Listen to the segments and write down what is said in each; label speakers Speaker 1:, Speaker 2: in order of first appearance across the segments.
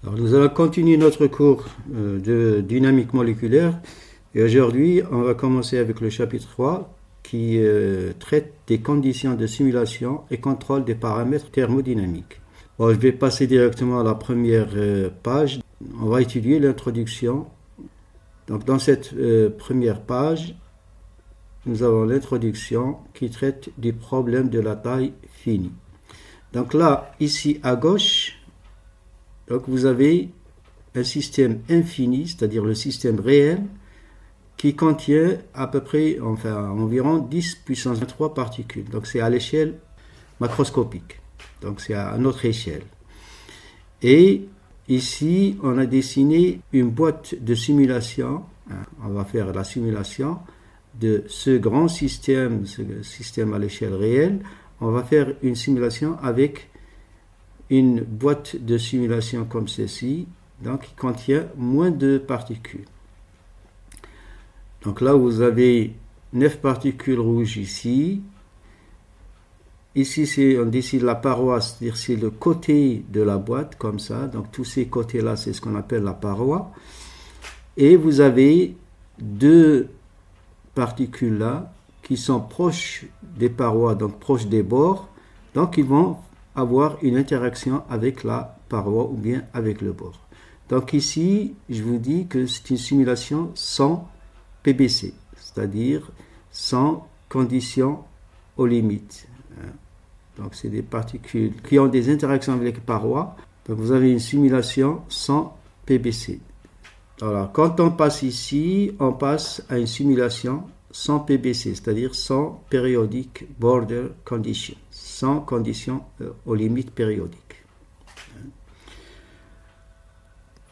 Speaker 1: Alors, nous allons continuer notre cours de dynamique moléculaire et aujourd'hui on va commencer avec le chapitre 3 qui traite des conditions de simulation et contrôle des paramètres thermodynamiques. Bon, je vais passer directement à la première page. On va étudier l'introduction. Donc dans cette première page, nous avons l'introduction qui traite du problème de la taille finie. Donc là, ici à gauche, donc vous avez un système infini, c'est-à-dire le système réel, qui contient à peu près, environ 10 puissance 23 particules. Donc c'est à l'échelle macroscopique. Donc c'est à notre échelle. Et ici, on a dessiné une boîte de simulation. On va faire la simulation de ce grand système, ce système à l'échelle réelle. On va faire une simulation avec une boîte de simulation comme ceci, donc qui contient moins de particules. Donc là, vous avez 9 particules rouges ici. Ici, on décide la paroi, c'est-à-dire c'est le côté de la boîte, comme ça. Donc tous ces côtés-là, c'est ce qu'on appelle la paroi. Et vous avez deux particules là qui sont proches des parois, donc proches des bords. Donc ils vont avoir une interaction avec la paroi ou bien avec le bord. Donc ici, je vous dis que c'est une simulation sans PBC, c'est-à-dire sans conditions aux limites. Donc c'est des particules qui ont des interactions avec les parois. Donc vous avez une simulation sans PBC. Alors quand on passe ici, on passe à une simulation sans PBC, c'est-à-dire sans periodic border condition, sans conditions aux limites périodiques.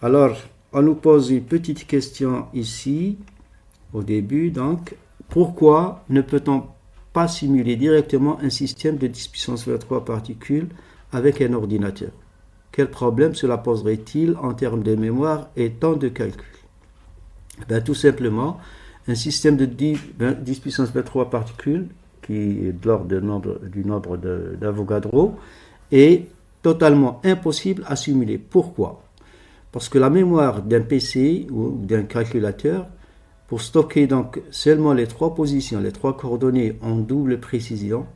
Speaker 1: Alors, on nous pose une petite question ici, au début, donc, pourquoi ne peut-on pas simuler directement un système de 10 puissance 23 particules avec un ordinateur? Quel problème cela poserait-il en termes de mémoire et temps de calcul? Ben, tout simplement, un système de 10 puissance 23 particules, qui est de l'ordre du nombre d'Avogadro, est totalement impossible à simuler. Pourquoi? Parce que la mémoire d'un PC ou d'un calculateur, pour stocker donc seulement les trois positions, les trois coordonnées en double précision,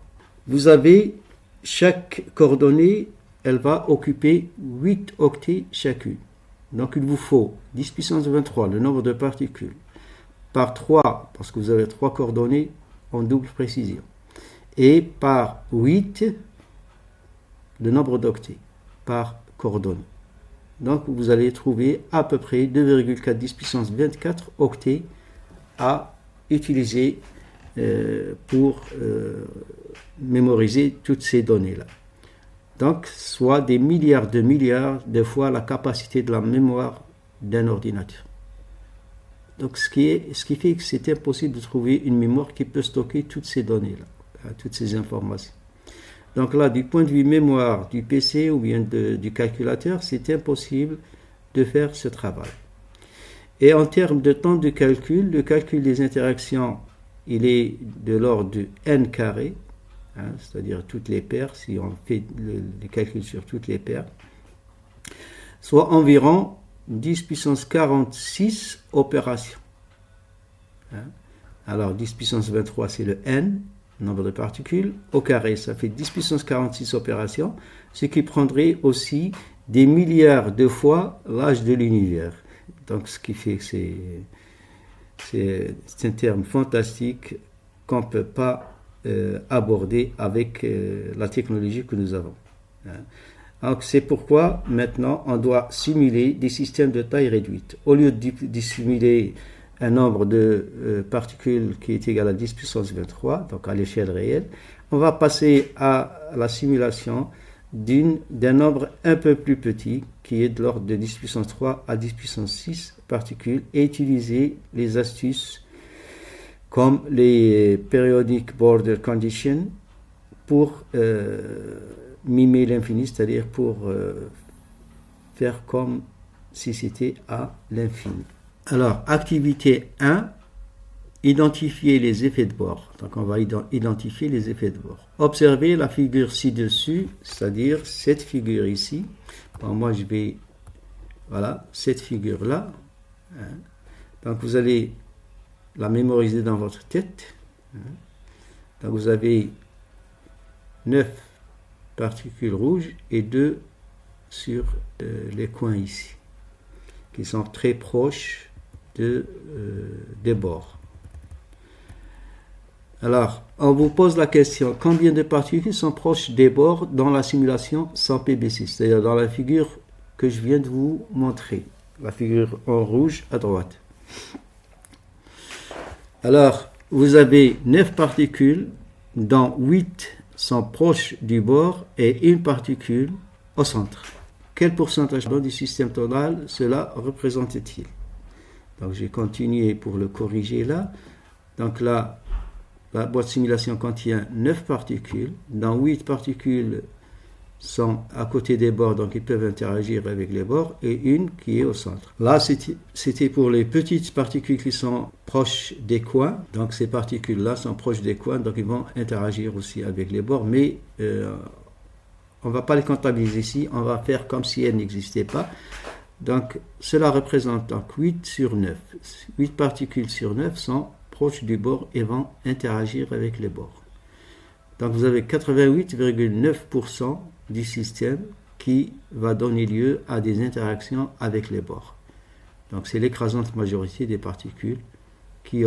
Speaker 1: vous avez chaque coordonnée, elle va occuper 8 octets chacune. Donc il vous faut 10 puissance 23, le nombre de particules, par 3, parce que vous avez 3 coordonnées en double précision, et par 8, le nombre d'octets par coordonnée. Donc vous allez trouver à peu près 2,4 10 puissance 24 octets à utiliser pour mémoriser toutes ces données-là. Donc, soit des milliards de fois la capacité de la mémoire d'un ordinateur. Donc, ce qui fait que c'est impossible de trouver une mémoire qui peut stocker toutes ces données-là, toutes ces informations. Donc là, du point de vue mémoire du PC ou bien du calculateur, c'est impossible de faire ce travail. Et en termes de temps de calcul, le calcul des interactions, il est de l'ordre de n carré, c'est-à-dire toutes les paires, si on fait le calcul sur toutes les paires, soit environ 10 puissance 46 opérations. Alors 10 puissance 23, c'est le n, nombre de particules, au carré, ça fait 10 puissance 46 opérations, ce qui prendrait aussi des milliards de fois l'âge de l'univers. Donc ce qui fait que c'est un terme fantastique qu'on ne peut pas aborder avec la technologie que nous avons. Donc c'est pourquoi maintenant on doit simuler des systèmes de taille réduite. Au lieu de simuler un nombre de particules qui est égal à 10 puissance 23, donc à l'échelle réelle, on va passer à la simulation d'un nombre un peu plus petit, qui est de l'ordre de 10 puissance 3 à 10 puissance 6 particules, et utiliser les astuces comme les periodic border conditions pour mimer l'infini, c'est-à-dire pour faire comme si c'était à l'infini. Alors, activité 1, identifier les effets de bord. Donc, on va identifier les effets de bord. Observez la figure ci-dessus, c'est-à-dire cette figure ici. Bon, moi, je vais Voilà, cette figure-là. Donc vous allez la mémoriser dans votre tête. Donc vous avez 9 particules rouges et 2 sur les coins ici, qui sont très proches des bords. Alors, on vous pose la question, combien de particules sont proches des bords dans la simulation sans PBC, c'est-à-dire dans la figure que je viens de vous montrer, la figure en rouge à droite. Alors, vous avez 9 particules, dont 8 sont proches du bord et une particule au centre. Quel pourcentage du système total cela représente-t-il? Donc, j'ai continué pour le corriger là. Donc là, la boîte de simulation contient 9 particules, dont 8 particules sont à côté des bords, donc ils peuvent interagir avec les bords, et une qui est au centre. Là, c'était pour les petites particules qui sont proches des coins. Donc ces particules-là sont proches des coins, donc ils vont interagir aussi avec les bords, mais on ne va pas les comptabiliser ici, on va faire comme si elles n'existaient pas. Donc cela représente donc 8 sur 9. 8 particules sur 9 sont proches du bord et vont interagir avec les bords. Donc vous avez 88,9% du système qui va donner lieu à des interactions avec les bords. Donc c'est l'écrasante majorité des particules qui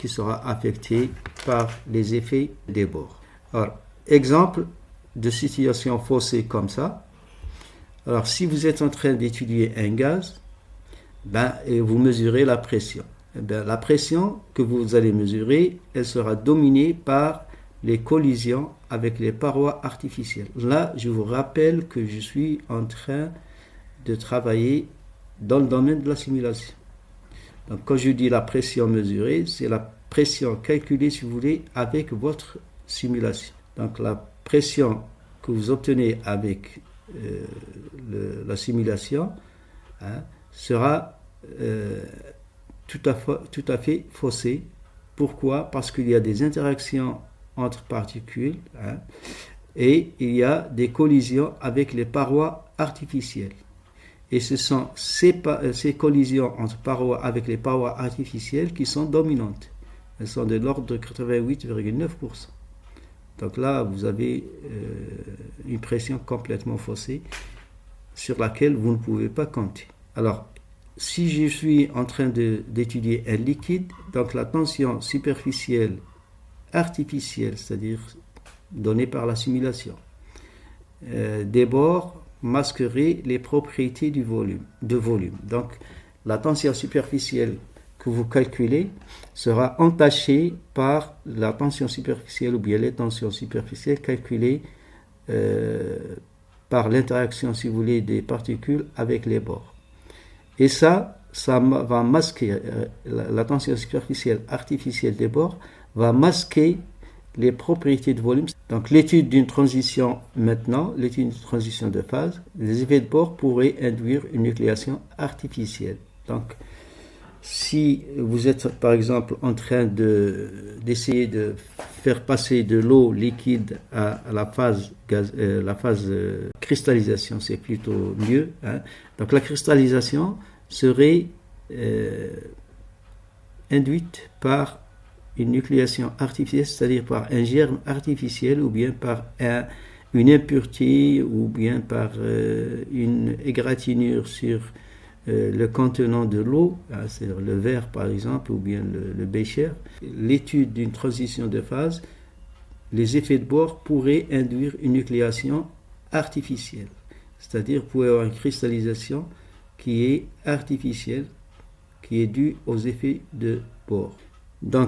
Speaker 1: sera affectée par les effets des bords. Alors, exemple de situation faussée comme ça. Alors si vous êtes en train d'étudier un gaz, et vous mesurez la pression. La pression que vous allez mesurer, elle sera dominée par les collisions avec les parois artificielles. Là, je vous rappelle que je suis en train de travailler dans le domaine de la simulation. Donc, quand je dis la pression mesurée, c'est la pression calculée, si vous voulez, avec votre simulation. Donc, la pression que vous obtenez avec la simulation sera tout à fait faussée. Pourquoi? Parce qu'il y a des interactions entre particules et il y a des collisions avec les parois artificielles. Et ce sont ces collisions entre parois avec les parois artificielles qui sont dominantes. Elles sont de l'ordre de 88,9%. Donc là, vous avez une pression complètement faussée sur laquelle vous ne pouvez pas compter. Alors, si je suis en train d'étudier un liquide, donc la tension superficielle artificielle, c'est-à-dire donnée par la simulation, des bords masquerait les propriétés de volume. Donc, la tension superficielle que vous calculez sera entachée par la tension superficielle ou bien les tensions superficielles calculées par l'interaction, si vous voulez, des particules avec les bords. Et ça va masquer, la tension superficielle artificielle des bords va masquer les propriétés de volume. Donc l'étude d'une transition maintenant, l'étude d'une transition de phase, les effets de bord pourraient induire une nucléation artificielle. Donc si vous êtes par exemple en train d'essayer de faire passer de l'eau liquide à la phase cristallisation, c'est plutôt mieux. Donc la cristallisation serait induite par une nucléation artificielle, c'est-à-dire par un germe artificiel ou bien par une impureté ou bien par une égratignure sur le contenant de l'eau, c'est-à-dire le verre par exemple ou bien le bécher. L'étude d'une transition de phase, les effets de bord pourraient induire une nucléation artificielle, c'est-à-dire pourrait avoir une cristallisation qui est artificielle, qui est due aux effets de bord. Donc